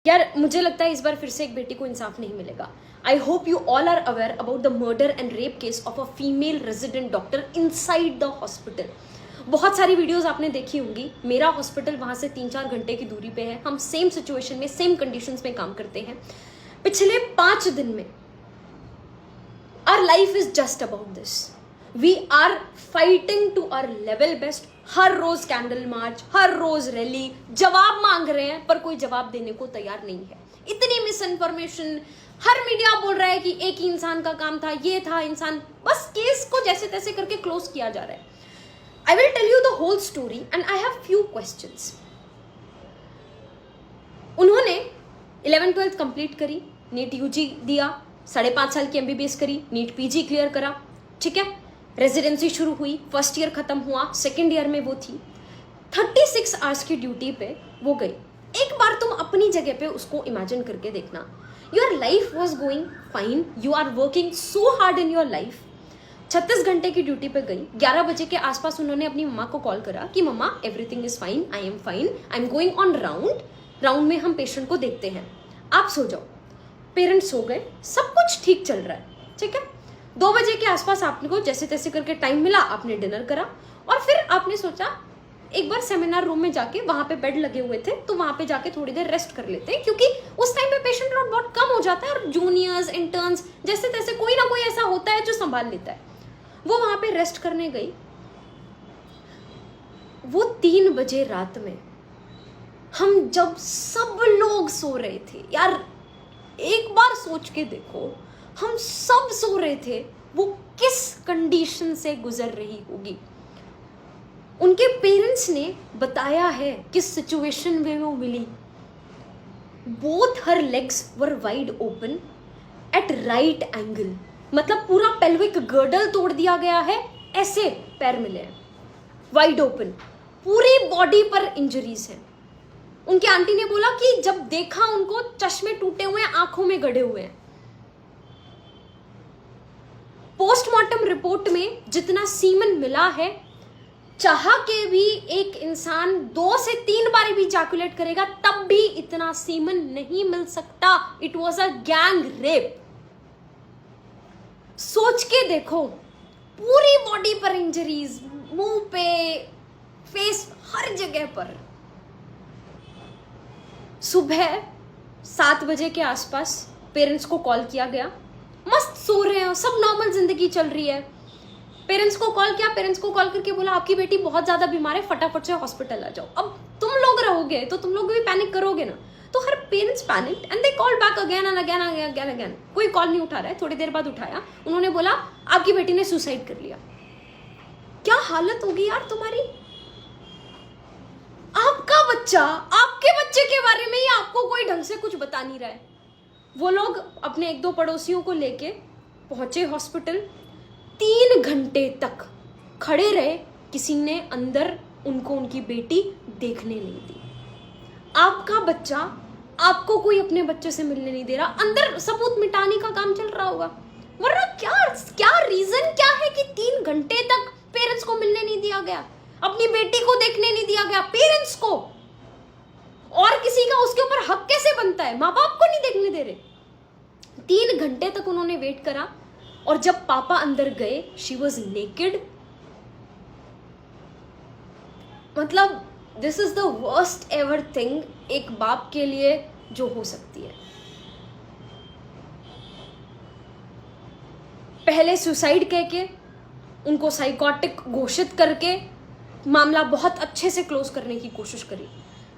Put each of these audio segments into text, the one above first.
यार मुझे लगता है इस बार फिर से एक बेटी को इंसाफ नहीं मिलेगा. I hope you all are aware about the murder and rape case of a female resident doctor inside the hospital. बहुत सारी वीडियोस आपने देखी होंगी. मेरा हॉस्पिटल वहां से 3-4 घंटे की दूरी पे है. हम सेम सिचुएशन में, सेम कंडीशंस में काम करते हैं. पिछले 5 दिन में our life is just about this. We are fighting to our level best. हर रोज कैंडल मार्च, हर रोज रैली, जवाब मांग रहे हैं पर कोई जवाब देने को तैयार नहीं है. इतनी मिस इन्फॉर्मेशन, हर मीडिया बोल रहा है कि एक ही इंसान का काम था, ये था इंसान. बस केस को जैसे तैसे करके क्लोज किया जा रहा है. I will tell you the whole story and I have few questions. उन्होंने 11th-12th कंप्लीट करी, नीट यूजी दिया, 5.5 साल की एमबीबीएस करी, नीट पीजी क्लियर करा, ठीक है. रेजिडेंसी शुरू हुई, फर्स्ट ईयर खत्म हुआ, सेकेंड ईयर में वो थी. 36 आवर्स की ड्यूटी पे वो गई. एक बार तुम अपनी जगह पे उसको इमेजिन करके देखना. Your life was going fine, you are working so hard in your life. 36 घंटे की ड्यूटी पे गई. 11 बजे के आसपास उन्होंने अपनी मम्मा को कॉल करा कि मम्मा everything is fine, I am fine, I am going on round में हम पेशेंट को देखते हैं, आप सो जाओ. पेरेंट्स सो गए, सब कुछ ठीक चल रहा है, ठीक है. 2 बजे के आसपास आपको जैसे तैसे करके टाइम मिला, आपने डिनर करा और फिर आपने सोचा एक बार सेमिनार रूम में जाके, वहां पे बेड लगे हुए थे तो वहां पे जाके थोड़ी देर रेस्ट कर लेते हैं, क्योंकि उस टाइम पे पेशेंट लोड बहुत कम हो जाता है और जूनियर्स, इंटर्न्स, जैसे तैसे कोई ना कोई ऐसा होता है जो संभाल लेता है. वो वहां पे रेस्ट करने गई. वो 3 बजे रात में, हम जब सब लोग सो रहे थे, यार एक बार सोच के देखो, हम सब सो रहे थे, वो किस कंडीशन से गुजर रही होगी. उनके पेरेंट्स ने बताया है किस सिचुएशन में वो मिली. Both her legs were wide open at right angle. मतलब पूरा पेल्विक गर्डल तोड़ दिया गया है, ऐसे पैर मिले हैं वाइड ओपन. पूरी बॉडी पर इंजरीज हैं. उनकी आंटी ने बोला कि जब देखा उनको, चश्मे टूटे हुए हैं, आंखों में गड़े हुए हैं. पोस्टमार्टम रिपोर्ट में जितना सीमन मिला है, चाह के भी एक इंसान 2 से 3 बार भी जैकुलेट करेगा तब भी इतना सीमन नहीं मिल सकता. It was a gang rape. सोच के देखो, पूरी बॉडी पर इंजरीज, मुंह पे, फेस, हर जगह पर. सुबह 7 बजे के आसपास पेरेंट्स को कॉल किया गया. मस्त सो रहे हैं, सब नॉर्मल जिंदगी चल रही है. पेरेंट्स को कॉल किया, पेरेंट्स को कॉल करके बोला आपकी बेटी बहुत ज्यादा बीमार है, फटाफट से हॉस्पिटल आ जाओ. अब तुम लोग रहोगे तो तुम लोग भी पैनिक करोगे ना. तो her parents panicked and they called back again and again again again. कोई कॉल नहीं उठा रहा है. थोड़ी देर बाद उठाया. उन्होंने बोला आपकी बेटी ने सुसाइड कर लिया. क्या हालत होगी यार तुम्हारी. आपका बच्चा, आपके बच्चे के बारे में ही आपको कोई ढंग से कुछ बता नहीं रहा है. वो लोग अपने 1-2 पड़ोसियों को लेके पहुंचे हॉस्पिटल. 3 घंटे तक खड़े रहे. किसी ने अंदर उनको उनकी बेटी देखने नहीं दी. आपका बच्चा, आपको कोई अपने बच्चे से मिलने नहीं दे रहा. अंदर सबूत मिटाने का काम चल रहा होगा. वरना क्या रीजन क्या है कि 3 घंटे तक पेरेंट्स को मिलने नहीं दिया गया, अपनी बेटी को देखने नहीं दिया गया. पेरेंट्स को और किसी का उसके ऊपर हक कैसे बनता है. माँ बाप को नहीं देखने दे रहे. 3 घंटे तक उन्होंने वेट करा और जब पापा अंदर गए, शी वॉज नेकेड. मतलब this is the worst ever thing एक बाप के लिए जो हो सकती है. पहले सुसाइड कह के, उनको साइकोटिक घोषित करके मामला बहुत अच्छे से क्लोज करने की कोशिश करी.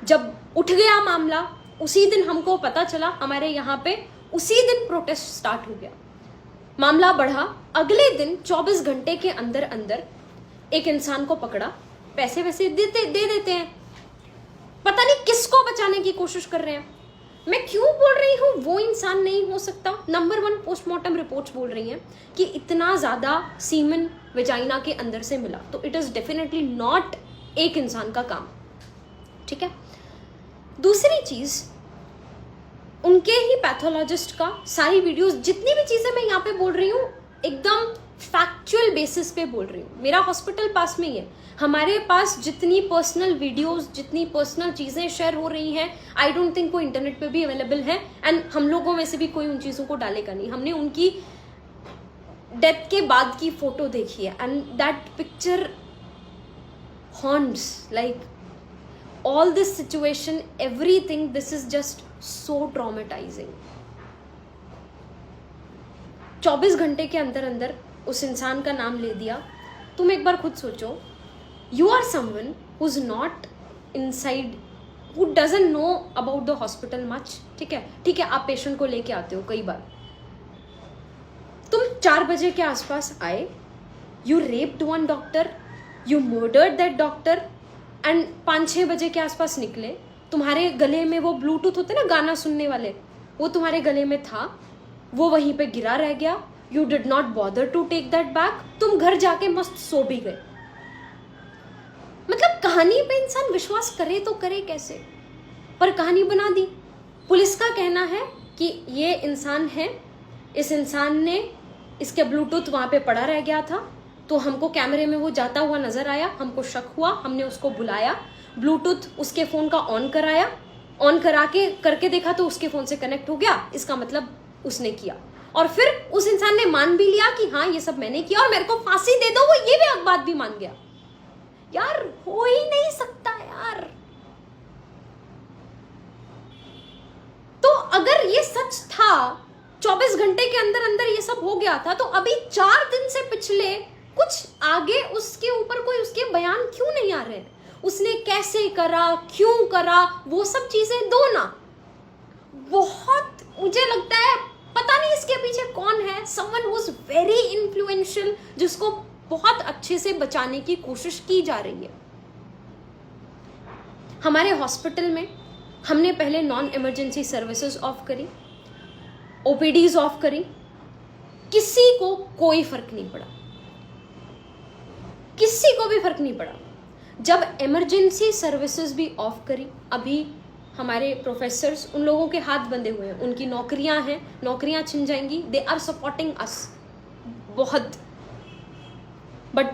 जब उठ गया मामला, उसी दिन हमको पता चला, हमारे यहाँ पे उसी दिन प्रोटेस्ट स्टार्ट हो गया. मामला बढ़ा. अगले दिन 24 घंटे के अंदर अंदर एक इंसान को पकड़ा. पैसे वैसे दे देते हैं. पता नहीं किसको बचाने की कोशिश कर रहे हैं. मैं क्यों बोल रही हूँ वो इंसान नहीं हो सकता. नंबर 1 पोस्टमार्टम रिपोर्ट्स बोल रही हैं कि इतना ज्यादा सीमन वेजाइना के अंदर से मिला, तो इट इज डेफिनेटली नॉट एक इंसान का काम, ठीक है. दूसरी चीज, उनके ही पैथोलॉजिस्ट का सारी वीडियोस, जितनी भी चीजें मैं यहाँ पे बोल रही हूँ, एकदम फैक्चुअल बेसिस पे बोल रही हूँ, मेरा हॉस्पिटल पास में ही है, हमारे पास जितनी पर्सनल वीडियोस, जितनी पर्सनल चीज़ें शेयर हो रही हैं, आई डोंट थिंक कोई इंटरनेट पे भी अवेलेबल है, एंड हम लोगों में से भी कोई उन चीज़ों को डालेगा नहीं। हमने उनकी डेथ के बाद की फोटो देखी है, and that picture haunts like all this situation, everything, this is just so traumatizing. 24 घंटे के अंदर अंदर उस इंसान का नाम ले दिया। तुम एक बार खुद सोचो, you are someone who's not inside, who doesn't know about the hospital much. ठीक है, आप पेशेंट को लेके आते हो कई बार, तुम 4 बजे के आसपास आए, you raped one doctor, you murdered that doctor, and 5-6 बजे के आसपास निकले, तुम्हारे गले में वो ब्लूटूथ होते ना गाना सुनने वाले, वो तुम्हारे गले में था, वो वहीं पे गिरा रह गया, you did not bother to take that back, तुम घर जाके मस्त सो भी गए। मतलब कहानी पे इंसान विश्वास करे तो करे कैसे, पर कहानी बना दी। पुलिस का कहना है कि ये इंसान है, इस इंसान ने, इसके ब्लूटूथ वहां पे पड़ा रह गया था, तो हमको कैमरे में वो जाता हुआ नजर आया, हमको शक हुआ, हमने उसको बुलाया, ब्लूटूथ उसके फोन का ऑन कराया, ऑन करा के करके देखा तो उसके फोन से कनेक्ट हो गया, इसका मतलब उसने किया। और फिर उस इंसान ने मान भी लिया कि हाँ ये सब मैंने किया और मेरे को फांसी दे दो, वो ये भी बात भी मान गया। यार हो ही नहीं सकता यार। तो अगर ये सच था, 24 घंटे के अंदर अंदर ये सब हो गया था, तो अभी 4 दिन से पिछले कुछ आगे उसके ऊपर कोई उसके बयान क्यों नहीं आ रहे? उसने कैसे करा, क्यों करा, वो सब चीजें दो ना। बहुत मुझे लगता है पता नहीं इसके पीछे कौन है, someone who is very influential, जिसको बहुत अच्छे से बचाने की कोशिश की जा रही है। हमारे हॉस्पिटल में हमने पहले नॉन इमरजेंसी सर्विसेज ऑफ करी, ओपीडीज ऑफ करी, किसी को कोई फर्क नहीं पड़ा, किसी को भी फर्क नहीं पड़ा। जब इमरजेंसी सर्विसेज भी ऑफ करी, अभी हमारे प्रोफेसर्स, उन लोगों के हाथ बंधे हुए हैं, उनकी नौकरियां हैं, नौकरियां छिन जाएंगी, दे आर सपोर्टिंग अस बहुत, बट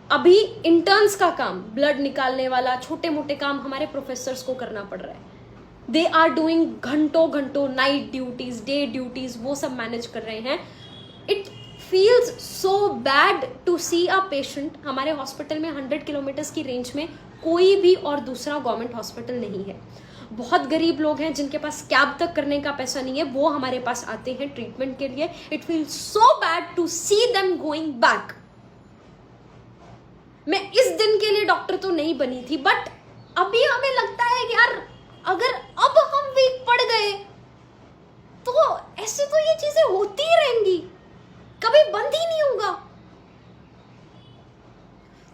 अभी इंटर्न्स का काम, ब्लड निकालने वाला छोटे मोटे काम हमारे प्रोफेसर्स को करना पड़ रहा है। दे आर डूइंग घंटों घंटों नाइट ड्यूटीज, डे ड्यूटीज, वो सब मैनेज कर रहे हैं। It feels so bad to see a patient। हमारे हॉस्पिटल में 100 किलोमीटर्स की रेंज में कोई भी और दूसरा गवर्नमेंट हॉस्पिटल नहीं है। बहुत गरीब लोग हैं जिनके पास कैब तक करने का पैसा नहीं है, वो हमारे पास आते हैं ट्रीटमेंट के लिए। It feels so bad to see them going back. मैं इस दिन के लिए डॉक्टर तो नहीं बनी थी, बट अभी हमें लगता है कि यार अगर अब हम वीक पड़ गए तो ऐसे तो ये चीजें होती ही रहेंगी, कभी बंद ही नहीं होगा।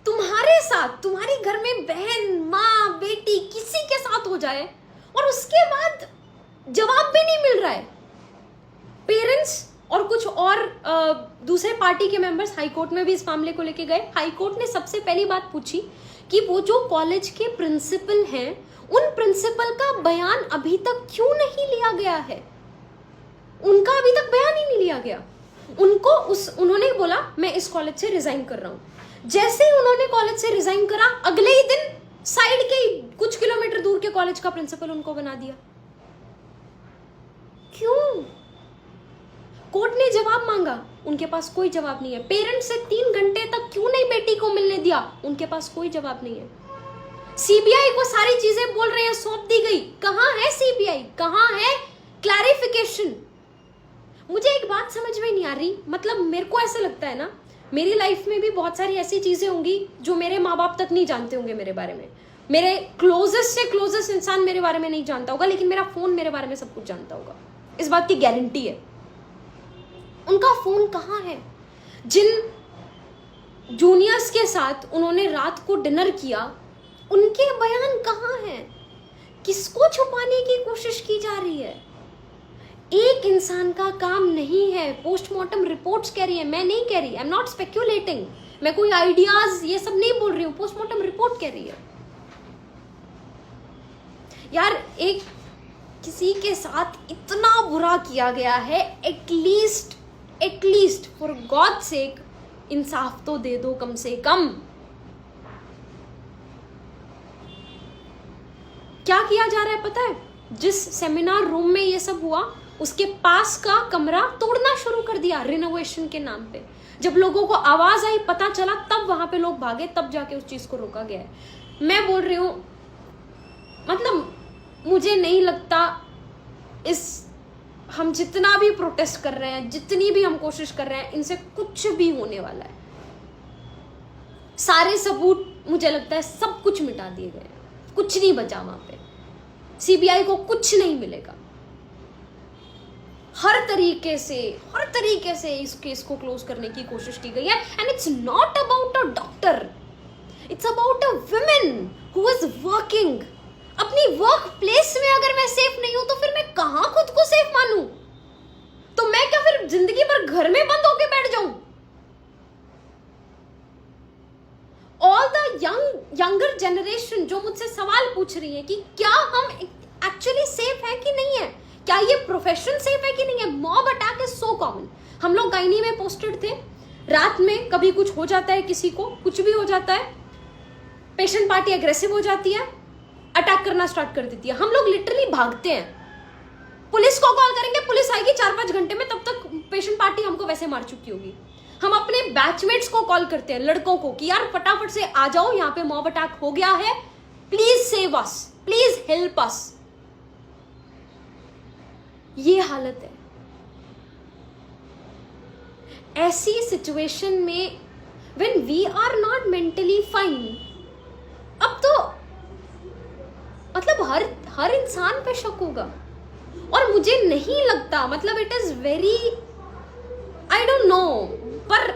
तुम्हारे साथ, तुम्हारी घर में बहन, माँ, बेटी, किसी के साथ हो जाए और उसके बाद जवाब भी नहीं मिल रहा है। पेरेंट्स और कुछ और दूसरे पार्टी के मेंबर्स हाईकोर्ट में भी इस मामले को लेके गए। हाईकोर्ट ने सबसे पहली बात पूछी कि वो जो कॉलेज के प्रिंसिपल हैं, उन प्रिंसिपल का बयान अभी तक क्यों नहीं लिया गया है। उनका अभी तक बयान ही नहीं लिया गया। उन्होंने बोला मैं इस कॉलेज से रिजाइन कर रहा हूं। जैसे ही उन्होंने कॉलेज से रिजाइन करा, अगले ही दिन साइड के कुछ किलोमीटर दूर के कॉलेज का प्रिंसिपल उनको बना दिया। क्यों? कोर्ट ने जवाब मांगा, उनके पास कोई जवाब नहीं है। पेरेंट्स से 3 घंटे तक क्यों नहीं बेटी को मिलने दिया, उनके पास कोई जवाब नहीं है। सीबीआई को सारी चीजें बोल रहे हैं सौंप दी गई, कहां है सीबीआई, कहां है क्लैरिफिकेशन? मुझे एक बात समझ में नहीं आ रही, मतलब मेरे को ऐसा लगता है ना, मेरी लाइफ में भी बहुत सारी ऐसी चीजें होंगी जो मेरे माँ बाप तक नहीं जानते होंगे मेरे बारे में, मेरे क्लोजेस्ट से क्लोजेस्ट इंसान मेरे बारे में नहीं जानता होगा, लेकिन मेरा फोन मेरे बारे में सब कुछ जानता होगा, इस बात की गारंटी है। उनका फोन कहाँ है? जिन जूनियर्स के साथ उन्होंने रात को डिनर किया, उनके बयान कहाँ हैं? किसको छुपाने की कोशिश की जा रही है? एक इंसान का काम नहीं है। पोस्टमार्टम रिपोर्ट्स कह रही है, मैं नहीं कह रही, आई एम नॉट स्पेक्यूलेटिंग, मैं कोई आइडियाज ये सब नहीं बोल रही हूँ, पोस्टमार्टम रिपोर्ट कह रही है। यार एक किसी के साथ इतना बुरा किया गया है, एटलीस्ट फॉर गॉड सेक इंसाफ तो दे दो कम से कम। क्या किया जा रहा है पता है? जिस सेमिनार रूम में ये सब हुआ उसके पास का कमरा तोड़ना शुरू कर दिया रिनोवेशन के नाम पे। जब लोगों को आवाज आई, पता चला, तब वहां पे लोग भागे, तब जाके उस चीज को रोका गया है। मैं बोल रही हूं, मतलब मुझे नहीं लगता हम जितना भी प्रोटेस्ट कर रहे हैं, जितनी भी हम कोशिश कर रहे हैं, इनसे कुछ भी होने वाला है। सारे सबूत मुझे लगता है सब कुछ मिटा दिए गए, कुछ नहीं बचा वहां पे। सीबीआई को कुछ नहीं मिलेगा। हर तरीके से इस केस को क्लोज करने की कोशिश की गई है। And it's not about a doctor, it's about a women who is working. अपनी वर्क प्लेस में अगर मैं सेफ नहीं हूं तो फिर मैं कहां खुद को सेफ मानूं? तो मैं क्या फिर जिंदगी भर घर में बंद होके बैठ जाऊं? ऑल द यंगर जनरेशन जो मुझसे सवाल पूछ रही है कि क्या हम एक्चुअली सेफ है कि नहीं है, क्या ये प्रोफेशन सेफ है कि नहीं है। Mob attack is so common. हम लोग गायनी में पोस्टेड थे, रात में कभी कुछ हो जाता है, किसी को कुछ भी हो जाता है, पेशेंट पार्टी एग्रेसिव हो जाती है, अटैक करना स्टार्ट कर देती है, हम लोग लिटरली भागते हैं। पुलिस को कॉल करेंगे, पुलिस आएगी 4-5 घंटे में, तब तक पेशेंट पार्टी हमको वैसे मार चुकी होगी। हम अपने बैचमेट्स को कॉल करते हैं, लड़कों को, कि यार फटाफट से आ जाओ, यहाँ पे मॉब अटैक हो गया है, please save us, please help us. ये हालत है। ऐसी सिचुएशन में when we are not mentally fine, अब तो मतलब हर इंसान पे शक होगा। और मुझे नहीं लगता, मतलब it is very, I don't know, पर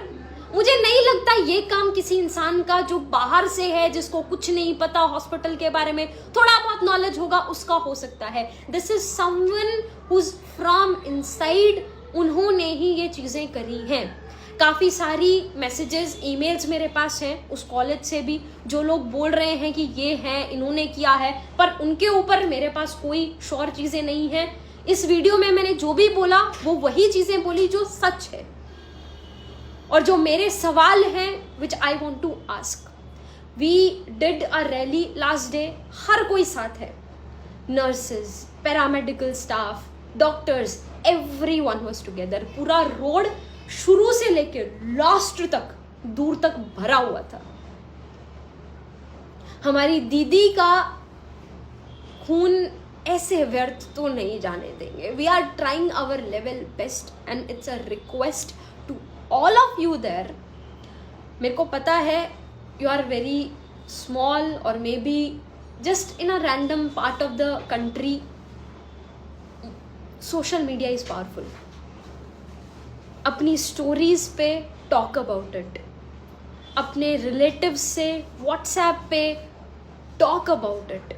मुझे नहीं लगता ये काम किसी इंसान का जो बाहर से है, जिसको कुछ नहीं पता हॉस्पिटल के बारे में, थोड़ा बहुत नॉलेज होगा, उसका हो सकता है। This is someone who is from inside, उन्होंने ही ये चीजें करी हैं। काफ़ी सारी मैसेजेस, ईमेल्स मेरे पास हैं उस कॉलेज से भी, जो लोग बोल रहे हैं कि ये हैं, इन्होंने किया है, पर उनके ऊपर मेरे पास कोई श्योर चीज़ें नहीं हैं। इस वीडियो में मैंने जो भी बोला वो वही चीज़ें बोली जो सच है, और जो मेरे सवाल हैं which I want to ask. We did a rally last day, हर कोई साथ है, nurses, paramedical staff, doctors, everyone was together. पूरा रोड शुरू से लेकर लास्ट तक, दूर तक भरा हुआ था। हमारी दीदी का खून ऐसे व्यर्थ तो नहीं जाने देंगे। We are trying our level best and it's a request to all of you there. मेरे को पता है यू आर वेरी स्मॉल और maybe just in a random part of the country. Social media is powerful. अपनी stories पे talk about it, अपने relatives से WhatsApp पे टॉक अबाउट इट।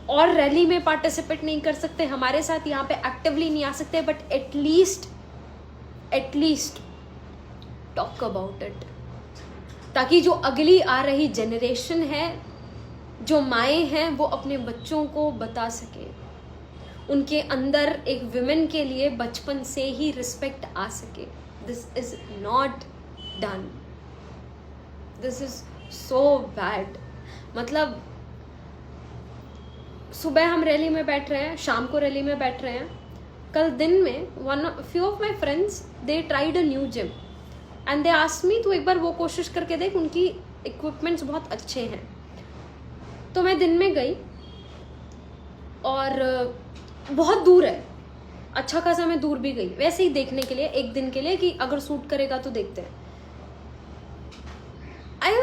और रैली में पार्टिसिपेट नहीं कर सकते, हमारे साथ यहाँ पे एक्टिवली नहीं आ सकते, but at least talk about it, ताकि जो अगली आ रही जनरेशन है, जो माएँ हैं, वो अपने बच्चों को बता सके, उनके अंदर एक विमेन के लिए बचपन से ही रिस्पेक्ट आ सके। This is not done, this is so bad. मतलब सुबह हम रैली में बैठ रहे हैं, शाम को रैली में बैठ रहे हैं। कल दिन में few of my friends they tried a new gym and they asked me, तो एक बार वो कोशिश करके देख, उनकी इक्विपमेंट्स बहुत अच्छे हैं। तो मैं दिन में गई और बहुत दूर है, अच्छा खासा मैं दूर भी गई, वैसे ही देखने के लिए, एक दिन के लिए, कि अगर सूट करेगा तो देखते हैं। I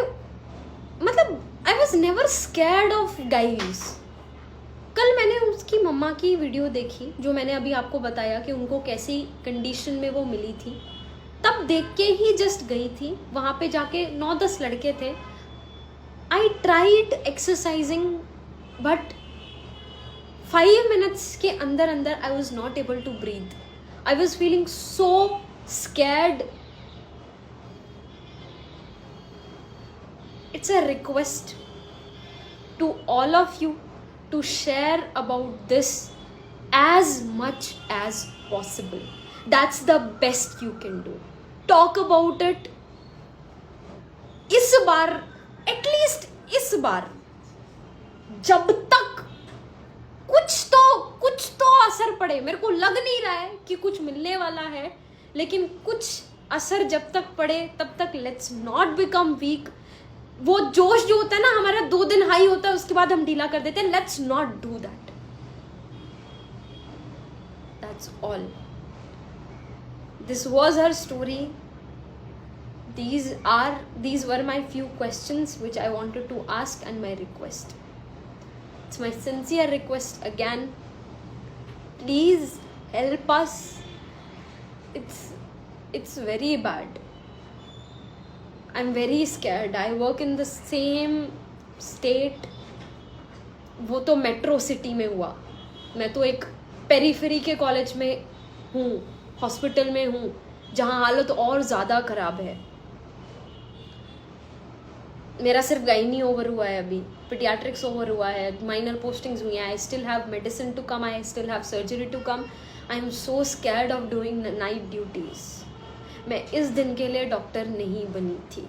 was never scared of guys. कल मैंने उसकी मम्मा की वीडियो देखी, जो मैंने अभी आपको बताया कि उनको कैसी कंडीशन में वो मिली थी, तब देख के ही जस्ट गई थी। वहाँ पे जाके 9-10 लड़के थे। I tried exercising but 5 minutes के अंदर अंदर I was not able to breathe. I was feeling so scared. It's a request to all of you to share about this as much as possible. That's the best you can do. Talk about it इस बार, at least इस बार, जब तक कुछ तो असर पड़े। मेरे को लग नहीं रहा है कि कुछ मिलने वाला है, लेकिन कुछ असर जब तक पड़े तब तक लेट्स नॉट बिकम वीक। वो जोश जो होता है ना हमारा 2 दिन हाई होता है, उसके बाद हम ढीला कर देते हैं। Let's not do that. That's all. This was her story. These were my few questions which I wanted to ask, and my request. It's my sincere request again. Please help us. It's very bad. I'm very scared. I work in the same state. वो तो metro city में हुआ, मैं तो एक periphery के college में हूँ, हॉस्पिटल में हूँ, जहाँ हालत और ज़्यादा ख़राब है. मेरा सिर्फ गाइनी ओवर हुआ है, अभी पीडियाट्रिक्स ओवर हुआ है, माइनर पोस्टिंग्स हुई हैं. I still have medicine to come, I still have surgery to come. I am so scared of doing night duties. मैं इस दिन के लिए डॉक्टर नहीं बनी थी.